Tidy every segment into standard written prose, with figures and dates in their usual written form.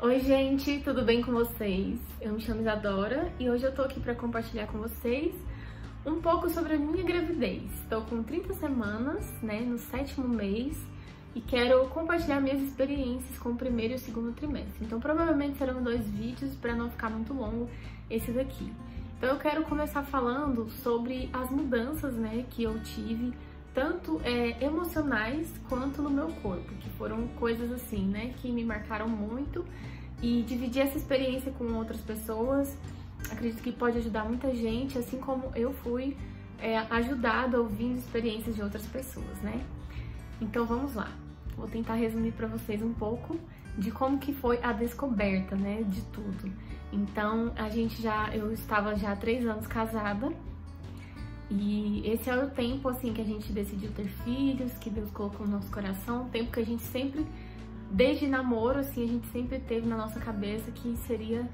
Oi gente, tudo bem com vocês? Eu me chamo Isadora e hoje eu tô aqui para compartilhar com vocês um pouco sobre a minha gravidez. Estou com 30 semanas, no 7º mês, e quero compartilhar minhas experiências com o primeiro e o segundo trimestre. Então provavelmente serão 2 vídeos para não ficar muito longo esse daqui. Então eu quero começar falando sobre as mudanças, que eu tive, tanto emocionais quanto no meu corpo, que foram coisas assim, que me marcaram muito, e dividir essa experiência com outras pessoas, acredito que pode ajudar muita gente, assim como eu fui ajudada ouvindo experiências de outras pessoas, Então vamos lá, vou tentar resumir para vocês um pouco de como que foi a descoberta, de tudo. Então eu estava já há 3 anos casada, e esse é o tempo, assim, que a gente decidiu ter filhos, que Deus colocou no nosso coração, um tempo que a gente sempre, desde namoro, assim, a gente sempre teve na nossa cabeça que seria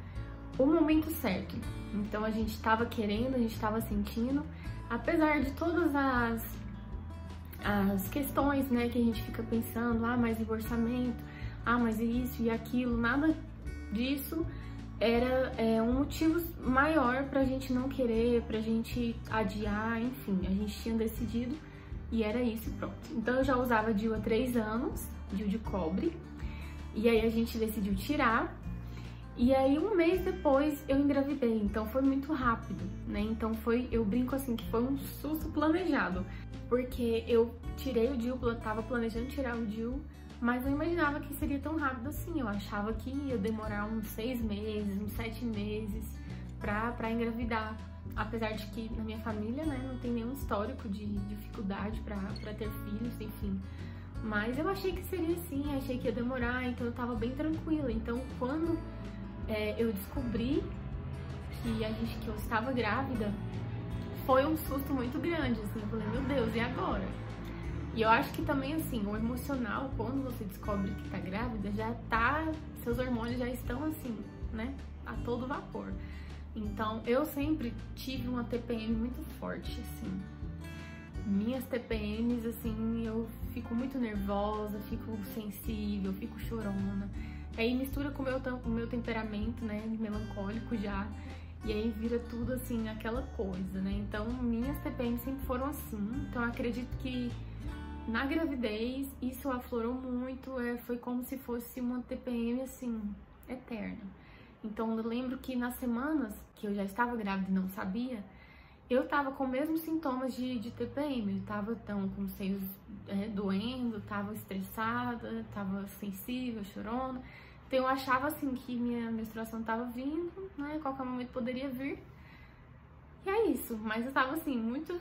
o momento certo. Então a gente estava querendo, a gente estava sentindo, apesar de todas as questões, que a gente fica pensando, mas e o orçamento, mas isso e aquilo, nada disso era um motivo maior pra gente não querer, pra gente adiar, enfim, a gente tinha decidido e era isso e pronto. Então eu já usava DIU há 3 anos, DIU de cobre, e aí a gente decidiu tirar, e aí 1 mês depois eu engravidei, então foi muito rápido, Então eu brinco assim que foi um susto planejado, porque eu tirei o DIU, eu tava planejando tirar o DIU, mas eu imaginava que seria tão rápido assim. Eu achava que ia demorar uns 6 meses, uns 7 meses pra engravidar. Apesar de que na minha família, não tem nenhum histórico de dificuldade pra ter filhos, enfim. Mas eu achei que seria assim, achei que ia demorar, então eu tava bem tranquila. Então quando eu descobri que eu estava grávida, foi um susto muito grande, assim. Eu falei, meu Deus, e agora? E eu acho que também, assim, o emocional, quando você descobre que tá grávida, seus hormônios já estão, assim, a todo vapor. Então, eu sempre tive uma TPM muito forte, assim. Minhas TPMs, assim, eu fico muito nervosa, fico sensível, fico chorona. Aí mistura com o meu temperamento, melancólico já. E aí vira tudo, assim, aquela coisa, Então, minhas TPMs sempre foram assim. Então, eu acredito que na gravidez, isso aflorou muito, foi como se fosse uma TPM, assim, eterna. Então, eu lembro que nas semanas que eu já estava grávida e não sabia, eu tava com os mesmos sintomas de TPM. Eu tava com os seios doendo, tava estressada, tava sensível, chorona. Então, eu achava, assim, que minha menstruação tava vindo, qualquer momento poderia vir. E é isso, mas eu tava, assim, muito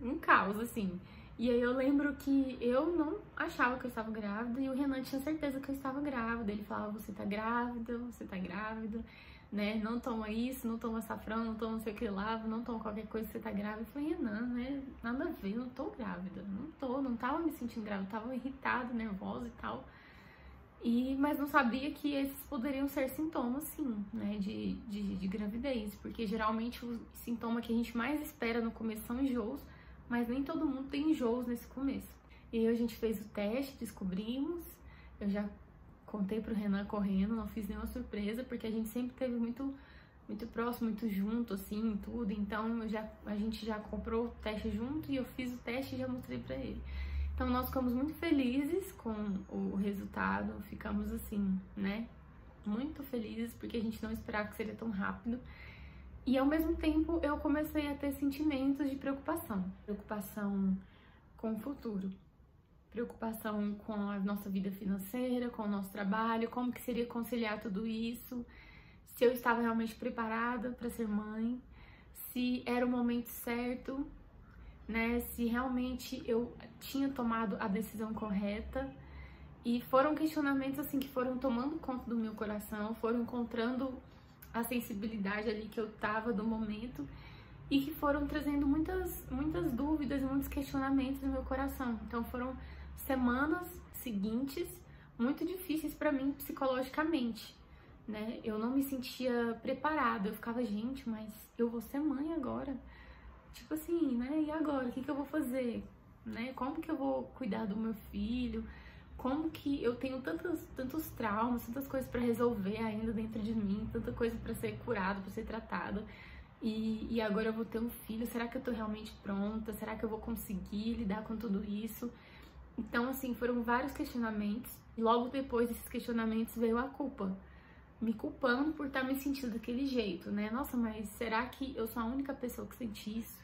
um caos, assim. E aí eu lembro que eu não achava que eu estava grávida e o Renan tinha certeza que eu estava grávida. Ele falava, você tá grávida, não toma isso, não toma açafrão, não toma não sei o que lá, não toma qualquer coisa, você tá grávida. Eu falei, Renan, nada a ver, eu não tô grávida, não tava me sentindo grávida, tava irritada, nervosa e tal. Mas não sabia que esses poderiam ser sintomas, sim, de gravidez, porque geralmente o sintoma que a gente mais espera no começo são enjoos, mas nem todo mundo tem enjoos nesse começo. E aí a gente fez o teste, descobrimos, eu já contei pro Renan correndo, não fiz nenhuma surpresa, porque a gente sempre teve muito próximo, muito junto, assim, tudo. Então a gente já comprou o teste junto e eu fiz o teste e já mostrei pra ele. Então nós ficamos muito felizes com o resultado, ficamos assim, muito felizes, porque a gente não esperava que seria tão rápido. E ao mesmo tempo eu comecei a ter sentimentos de preocupação. Preocupação com o futuro. Preocupação com a nossa vida financeira, com o nosso trabalho, como que seria conciliar tudo isso, se eu estava realmente preparada para ser mãe, se era o momento certo, se realmente eu tinha tomado a decisão correta. E foram questionamentos assim que foram tomando conta do meu coração, foram encontrando a sensibilidade ali que eu tava do momento e que foram trazendo muitas dúvidas e muitos questionamentos no meu coração. Então foram semanas seguintes muito difíceis para mim psicologicamente, Eu não me sentia preparada, eu ficava, gente, mas eu vou ser mãe agora? Tipo assim, e agora? O que eu vou fazer? Como que eu vou cuidar do meu filho? como que eu tenho tantos traumas, tantas coisas para resolver ainda dentro de mim, tanta coisa para ser curada, para ser tratada. E agora eu vou ter um filho, será que eu tô realmente pronta? Será que eu vou conseguir lidar com tudo isso? Então, assim, foram vários questionamentos. E logo depois desses questionamentos veio a culpa. Me culpando por estar me sentindo daquele jeito, né? Nossa, mas será que eu sou a única pessoa que sente isso?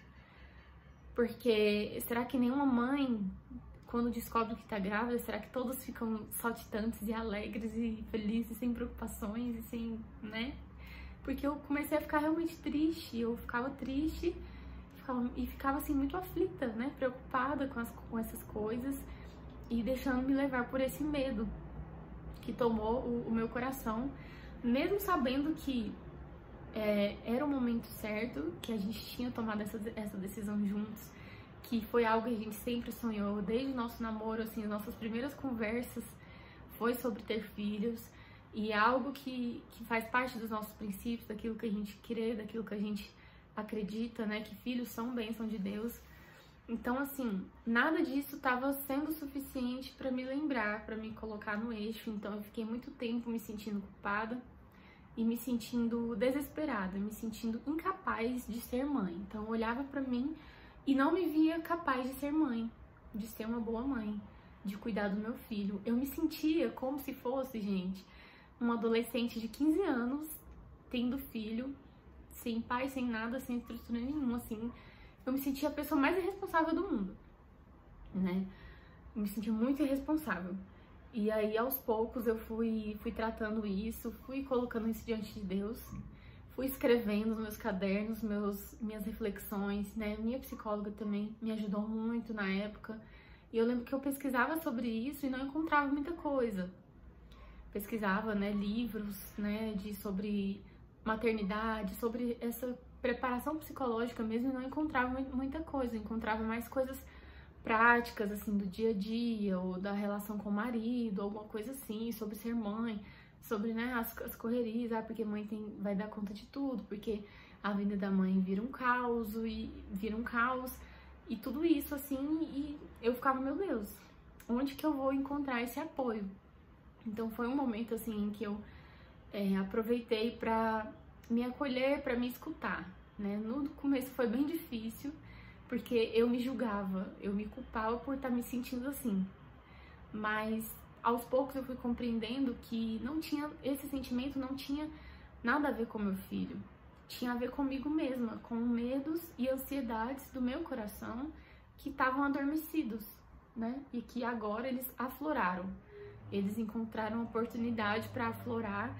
Porque será que nenhuma mãe, quando descobre que tá grávida, será que todas ficam saltitantes e alegres e felizes, sem preocupações e sem, né? Porque eu comecei a ficar realmente triste, eu ficava triste e ficava assim muito aflita, né? Preocupada com essas coisas e deixando me levar por esse medo que tomou o meu coração, mesmo sabendo que era o momento certo, que a gente tinha tomado essa decisão juntos, que foi algo que a gente sempre sonhou, desde o nosso namoro, assim, as nossas primeiras conversas foi sobre ter filhos, e é algo que faz parte dos nossos princípios, daquilo que a gente crê, daquilo que a gente acredita, né, que filhos são bênção de Deus. Então, assim, nada disso estava sendo suficiente para me lembrar, para me colocar no eixo. Então, eu fiquei muito tempo me sentindo culpada e me sentindo desesperada, me sentindo incapaz de ser mãe. Então, eu olhava para mim e não me via capaz de ser mãe, de ser uma boa mãe, de cuidar do meu filho. Eu me sentia como se fosse, gente, uma adolescente de 15 anos, tendo filho, sem pai, sem nada, sem estrutura nenhuma, assim. Eu me sentia a pessoa mais irresponsável do mundo, né? Eu me sentia muito irresponsável. E aí, aos poucos, eu fui tratando isso, fui colocando isso diante de Deus, fui escrevendo nos meus cadernos, minhas reflexões, né? Minha psicóloga também me ajudou muito na época. E eu lembro que eu pesquisava sobre isso e não encontrava muita coisa. Pesquisava, né, livros, né, sobre maternidade, sobre essa preparação psicológica mesmo, e não encontrava muita coisa, encontrava mais coisas práticas, assim, do dia a dia, ou da relação com o marido, alguma coisa assim, sobre ser mãe, sobre, né, as correrias, porque mãe vai dar conta de tudo, porque a vida da mãe vira um caos, e tudo isso, assim, e eu ficava, meu Deus, onde que eu vou encontrar esse apoio? Então foi um momento, assim, em que eu aproveitei para me acolher, para me escutar, né? No começo foi bem difícil, porque eu me julgava, eu me culpava por estar me sentindo assim. Mas aos poucos eu fui compreendendo que esse sentimento não tinha nada a ver com meu filho. Tinha a ver comigo mesma, com medos e ansiedades do meu coração que estavam adormecidos, né? E que agora eles afloraram. Eles encontraram oportunidade para aflorar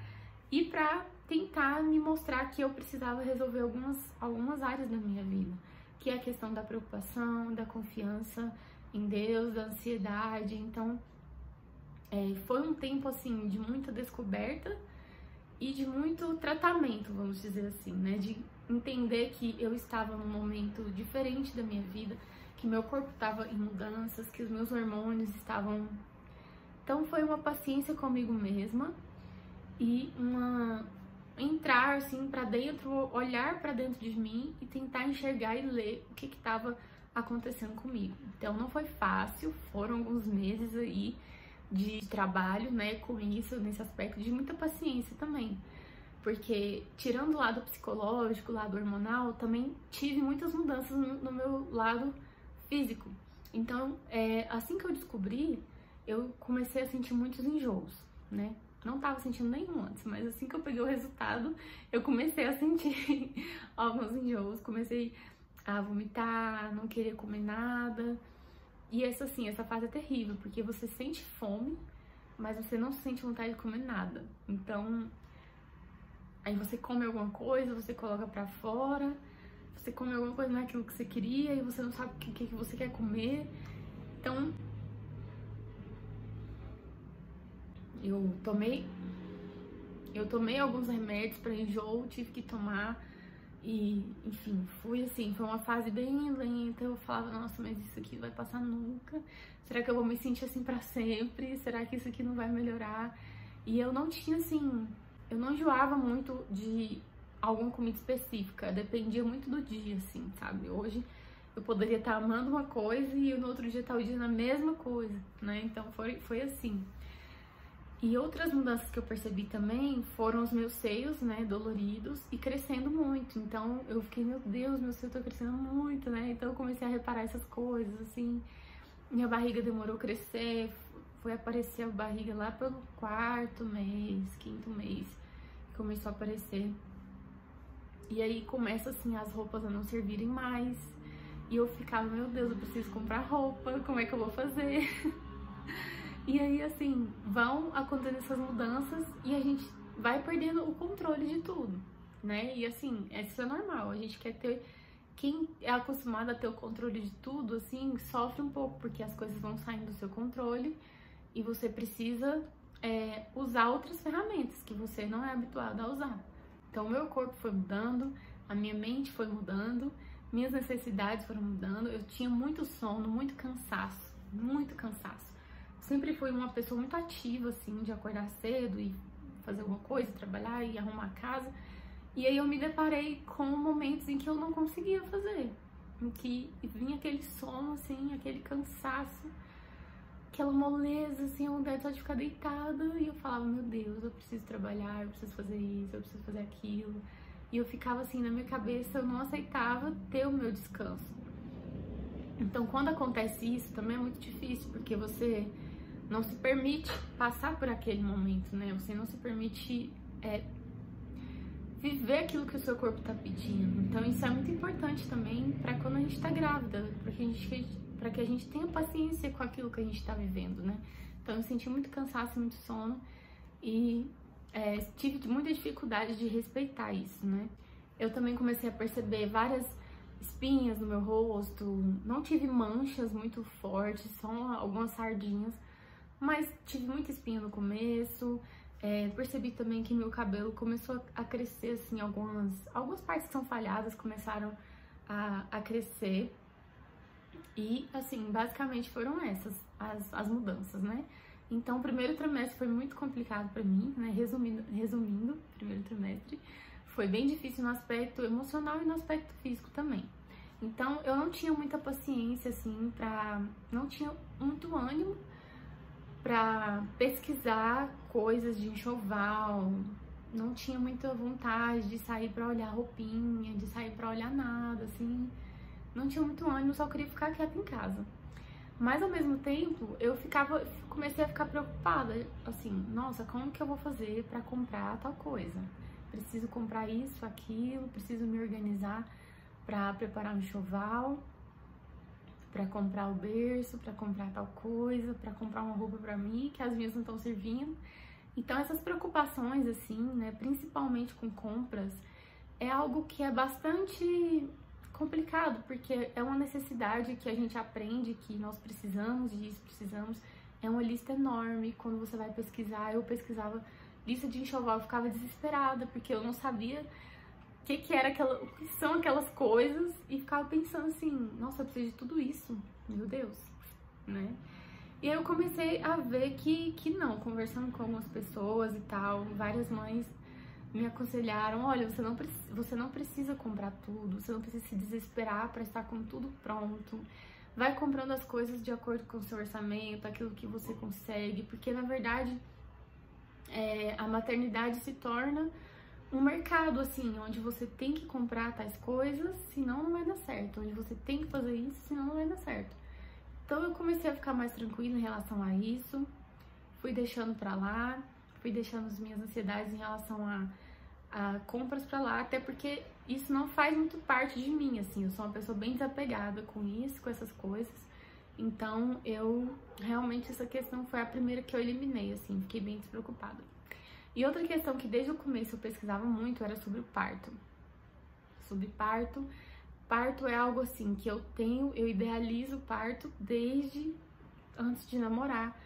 e para tentar me mostrar que eu precisava resolver algumas áreas da minha vida, que é a questão da preocupação, da confiança em Deus, da ansiedade. Então, foi um tempo, assim, de muita descoberta e de muito tratamento, vamos dizer assim, né? De entender que eu estava num momento diferente da minha vida, que meu corpo estava em mudanças, que os meus hormônios estavam... Então, foi uma paciência comigo mesma e entrar assim para dentro, olhar para dentro de mim e tentar enxergar e ler o que estava acontecendo comigo. Então não foi fácil, foram alguns meses aí de trabalho, né, com isso, nesse aspecto, de muita paciência também. Porque tirando o lado psicológico, o lado hormonal, também tive muitas mudanças no meu lado físico. Então, assim que eu descobri, eu comecei a sentir muitos enjoos, né? Não tava sentindo nenhum antes, mas assim que eu peguei o resultado, eu comecei a sentir alguns enjoos, comecei a vomitar, não querer comer nada. E essa fase é terrível, porque você sente fome, mas você não sente vontade de comer nada. Então, aí você come alguma coisa, você coloca pra fora, você come alguma coisa naquilo que você queria e você não sabe o que você quer comer. Então, eu tomei alguns remédios para enjoo, tive que tomar e, enfim, foi uma fase bem lenta. Eu falava, nossa, mas isso aqui vai passar nunca? Será que eu vou me sentir assim para sempre? Será que isso aqui não vai melhorar? E eu não tinha, eu não enjoava muito de alguma comida específica, dependia muito do dia, assim, sabe? Hoje eu poderia estar amando uma coisa e no outro dia estar odiando a mesma coisa, né? Então foi assim. E outras mudanças que eu percebi também foram os meus seios, né, doloridos e crescendo muito. Então eu fiquei, meu Deus, meu seio tá crescendo muito, né? Então eu comecei a reparar essas coisas, assim. Minha barriga demorou a crescer, foi aparecer a barriga lá pelo 4º mês, 5º mês, começou a aparecer. E aí começa assim as roupas a não servirem mais. E eu ficava, meu Deus, eu preciso comprar roupa, como é que eu vou fazer? E aí, assim, vão acontecendo essas mudanças e a gente vai perdendo o controle de tudo, né? E assim, isso é normal, a gente quer ter... Quem é acostumado a ter o controle de tudo, assim, sofre um pouco, porque as coisas vão saindo do seu controle e você precisa usar outras ferramentas que você não é habituado a usar. Então, o meu corpo foi mudando, a minha mente foi mudando, minhas necessidades foram mudando, eu tinha muito sono, muito cansaço, muito cansaço. Sempre fui uma pessoa muito ativa, assim, de acordar cedo e fazer alguma coisa, trabalhar e arrumar a casa. E aí eu me deparei com momentos em que eu não conseguia fazer, em que vinha aquele sono, assim, aquele cansaço, aquela moleza, assim, a vontade só de ficar deitada. E eu falava, meu Deus, eu preciso trabalhar, eu preciso fazer isso, eu preciso fazer aquilo. E eu ficava assim, na minha cabeça, eu não aceitava ter o meu descanso. Então, quando acontece isso, também é muito difícil, porque você não se permite passar por aquele momento, né? Você não se permite viver aquilo que o seu corpo tá pedindo. Então, isso é muito importante também para quando a gente tá grávida, para que a gente tenha paciência com aquilo que a gente tá vivendo, né? Então, eu senti muito cansaço, muito sono e tive muita dificuldade de respeitar isso, né? Eu também comecei a perceber várias espinhas no meu rosto, não tive manchas muito fortes, só algumas sardinhas, mas tive muita espinha no começo. Percebi também que meu cabelo começou a crescer, assim, algumas partes que são falhadas começaram a crescer. E, assim, basicamente foram essas as mudanças, né? Então, o primeiro trimestre foi muito complicado pra mim, né? Resumindo, primeiro trimestre foi bem difícil no aspecto emocional e no aspecto físico também. Então, eu não tinha muita paciência, assim, não tinha muito ânimo pra pesquisar coisas de enxoval, não tinha muita vontade de sair pra olhar roupinha, de sair pra olhar nada, assim, não tinha muito ânimo, só queria ficar quieta em casa. Mas ao mesmo tempo, comecei a ficar preocupada, assim, nossa, como que eu vou fazer pra comprar tal coisa? Preciso comprar isso, aquilo, preciso me organizar pra preparar um enxoval, pra comprar o berço, pra comprar tal coisa, pra comprar uma roupa pra mim, que as minhas não estão servindo. Então essas preocupações, assim, né, principalmente com compras, é algo que é bastante complicado, porque é uma necessidade que a gente aprende que nós precisamos disso, é uma lista enorme. Quando você vai pesquisar, eu pesquisava lista de enxoval, eu ficava desesperada, porque eu não sabia o que são aquelas coisas, e ficava pensando assim, nossa, eu preciso de tudo isso, meu Deus, né? E aí eu comecei a ver que não, conversando com algumas pessoas e tal, várias mães me aconselharam, olha, você não precisa comprar tudo, você não precisa se desesperar para estar com tudo pronto, vai comprando as coisas de acordo com o seu orçamento, aquilo que você consegue, porque na verdade a maternidade se torna um mercado, assim, onde você tem que comprar tais coisas, senão não vai dar certo, onde você tem que fazer isso, senão não vai dar certo. Então eu comecei a ficar mais tranquila em relação a isso, fui deixando pra lá, fui deixando as minhas ansiedades em relação a compras pra lá, até porque isso não faz muito parte de mim, assim, eu sou uma pessoa bem desapegada com isso, com essas coisas. Então, realmente, essa questão foi a primeira que eu eliminei, assim, fiquei bem despreocupada. E outra questão que desde o começo eu pesquisava muito era sobre o parto. Sobre parto. Parto é algo, assim, que eu idealizo o parto desde antes de namorar.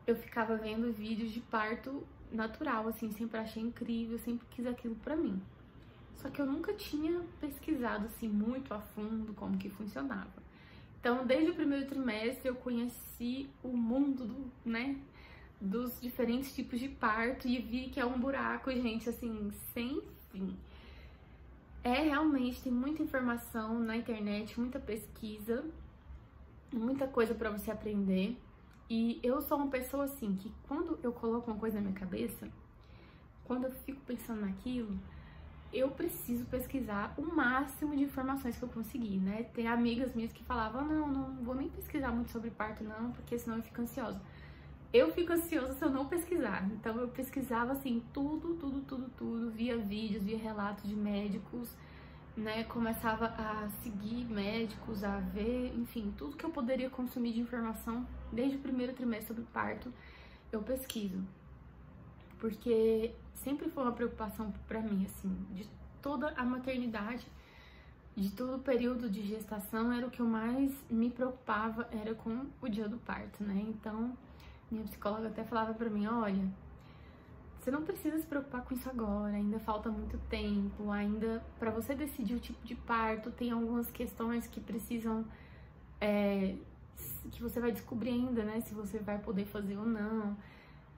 Eu ficava vendo vídeos de parto natural, assim, sempre achei incrível, sempre quis aquilo pra mim. Só que eu nunca tinha pesquisado, assim, muito a fundo como que funcionava. Então, desde o primeiro trimestre, eu conheci o mundo dos diferentes tipos de parto e vi que é um buraco, gente, assim, sem fim. realmente tem muita informação na internet, muita pesquisa, muita coisa pra você aprender. E eu sou uma pessoa assim, que quando eu coloco uma coisa na minha cabeça, quando eu fico pensando naquilo, eu preciso pesquisar o máximo de informações que eu conseguir, né? Tem amigas minhas que falavam, não vou nem pesquisar muito sobre parto não, porque senão eu fico ansiosa. Eu fico ansiosa se eu não pesquisar, então eu pesquisava assim, tudo, via vídeos, via relatos de médicos, né? Começava a seguir médicos, a ver, enfim, tudo que eu poderia consumir de informação desde o primeiro trimestre sobre parto, eu pesquiso. Porque sempre foi uma preocupação pra mim, assim, de toda a maternidade, de todo o período de gestação, era o que eu mais me preocupava, era com o dia do parto, né? Então, minha psicóloga até falava pra mim, olha, você não precisa se preocupar com isso agora, ainda falta muito tempo, ainda pra você decidir o tipo de parto, tem algumas questões que precisam, que você vai descobrir ainda, né, se você vai poder fazer ou não.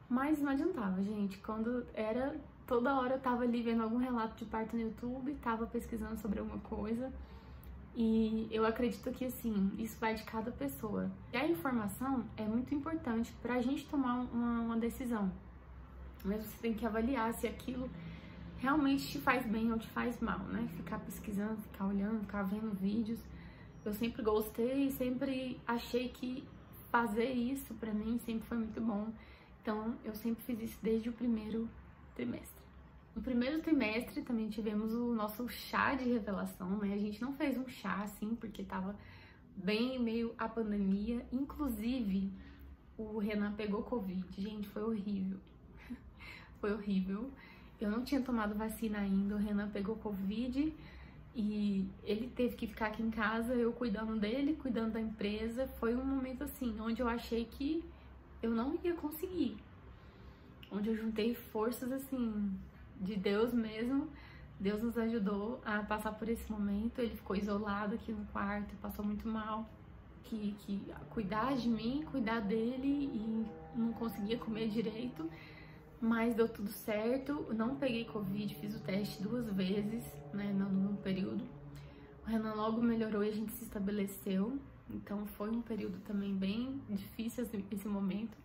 Mas não adiantava, gente, quando era, toda hora eu tava ali vendo algum relato de parto no YouTube, tava pesquisando sobre alguma coisa, e eu acredito que, assim, isso vai de cada pessoa. E a informação é muito importante pra gente tomar uma decisão, mas você tem que avaliar se aquilo realmente te faz bem ou te faz mal, né? Ficar pesquisando, ficar olhando, ficar vendo vídeos. Eu sempre gostei, sempre achei que fazer isso pra mim sempre foi muito bom. Então, eu sempre fiz isso desde o primeiro trimestre. No primeiro trimestre também tivemos o nosso chá de revelação, né? A gente não fez um chá assim, porque tava bem meio a pandemia. Inclusive, o Renan pegou Covid. Gente, foi horrível. Foi horrível. Eu não tinha tomado vacina ainda, o Renan pegou Covid e ele teve que ficar aqui em casa, eu cuidando dele, cuidando da empresa. Foi um momento assim, onde eu achei que eu não ia conseguir, onde eu juntei forças assim de Deus mesmo. Deus nos ajudou a passar por esse momento. Ele ficou isolado aqui no quarto, passou muito mal, que cuidar de mim, cuidar dele, e não conseguia comer direito, mas deu tudo certo. Não peguei Covid, fiz o teste 2 vezes, né, no período. O Renan logo melhorou e a gente se estabeleceu. Então foi um período também bem difícil esse momento.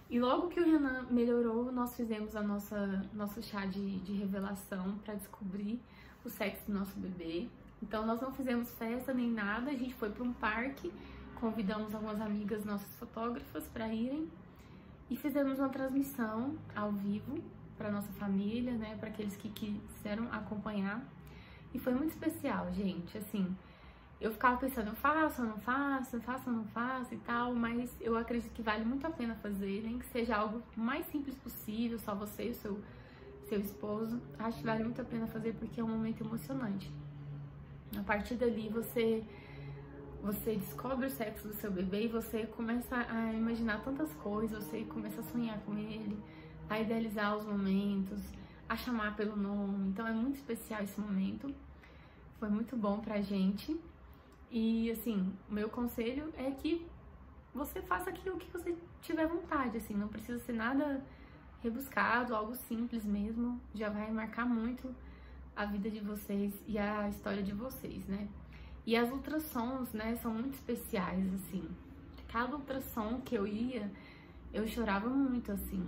E logo que o Renan melhorou, nós fizemos a nosso chá de revelação para descobrir o sexo do nosso bebê. Então nós não fizemos festa nem nada, a gente foi para um parque, convidamos algumas amigas nossas fotógrafas para irem e fizemos uma transmissão ao vivo para nossa família, né, para aqueles que quiseram acompanhar. E foi muito especial, gente, assim. Eu ficava pensando, eu faço ou não faço, faço ou não faço e tal, mas eu acredito que vale muito a pena fazer, nem que seja algo mais simples possível, só você e o seu esposo. Acho que vale muito a pena fazer porque é um momento emocionante. A partir dali você descobre o sexo do seu bebê e você começa a imaginar tantas coisas, você começa a sonhar com ele, a idealizar os momentos, a chamar pelo nome. Então é muito especial esse momento, foi muito bom pra gente. E assim, o meu conselho é que você faça aquilo que você tiver vontade, assim, não precisa ser nada rebuscado, algo simples mesmo, já vai marcar muito a vida de vocês e a história de vocês, né? E as ultrassons, né, são muito especiais, assim. Cada ultrassom que eu ia, eu chorava muito, assim.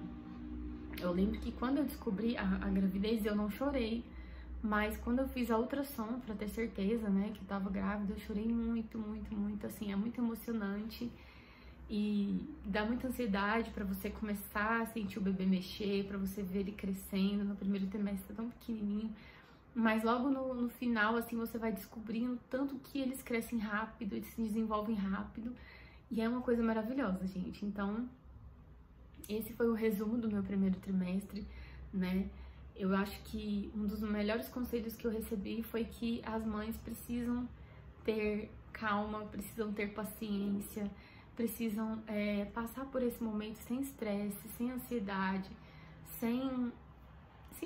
Eu lembro que quando eu descobri a gravidez, eu não chorei. Mas quando eu fiz a ultrassom, pra ter certeza, né, que eu tava grávida, eu chorei muito, assim, é muito emocionante. E dá muita ansiedade pra você começar a sentir o bebê mexer, pra você ver ele crescendo. No primeiro trimestre tão pequenininho. Mas logo no final, assim, você vai descobrindo tanto que eles crescem rápido, eles se desenvolvem rápido. E é uma coisa maravilhosa, gente. Então, esse foi o resumo do meu primeiro trimestre, né? Eu acho que um dos melhores conselhos que eu recebi foi que as mães precisam ter calma, precisam ter paciência, precisam passar por esse momento sem estresse, sem ansiedade, sem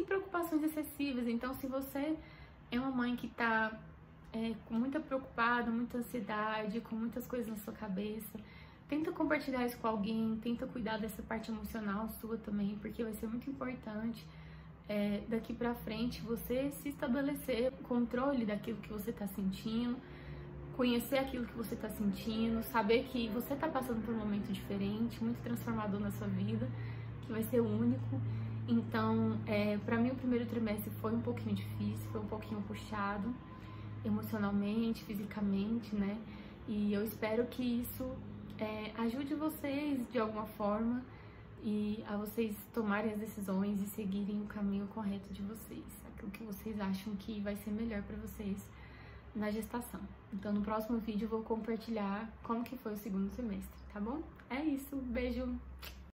preocupações excessivas. Então, se você é uma mãe que tá com muita preocupada, muita ansiedade, com muitas coisas na sua cabeça, tenta compartilhar isso com alguém, tenta cuidar dessa parte emocional sua também, porque vai ser muito importante daqui pra frente você se estabelecer controle daquilo que você tá sentindo, conhecer aquilo que você tá sentindo, saber que você tá passando por um momento diferente, muito transformador na sua vida, que vai ser único. Então, pra mim o primeiro trimestre foi um pouquinho difícil, foi um pouquinho puxado, emocionalmente, fisicamente, né? E eu espero que isso ajude vocês de alguma forma e a vocês tomarem as decisões e seguirem o caminho correto de vocês, aquilo que vocês acham que vai ser melhor para vocês na gestação. Então no próximo vídeo eu vou compartilhar como que foi o segundo semestre, tá bom? É isso, beijo!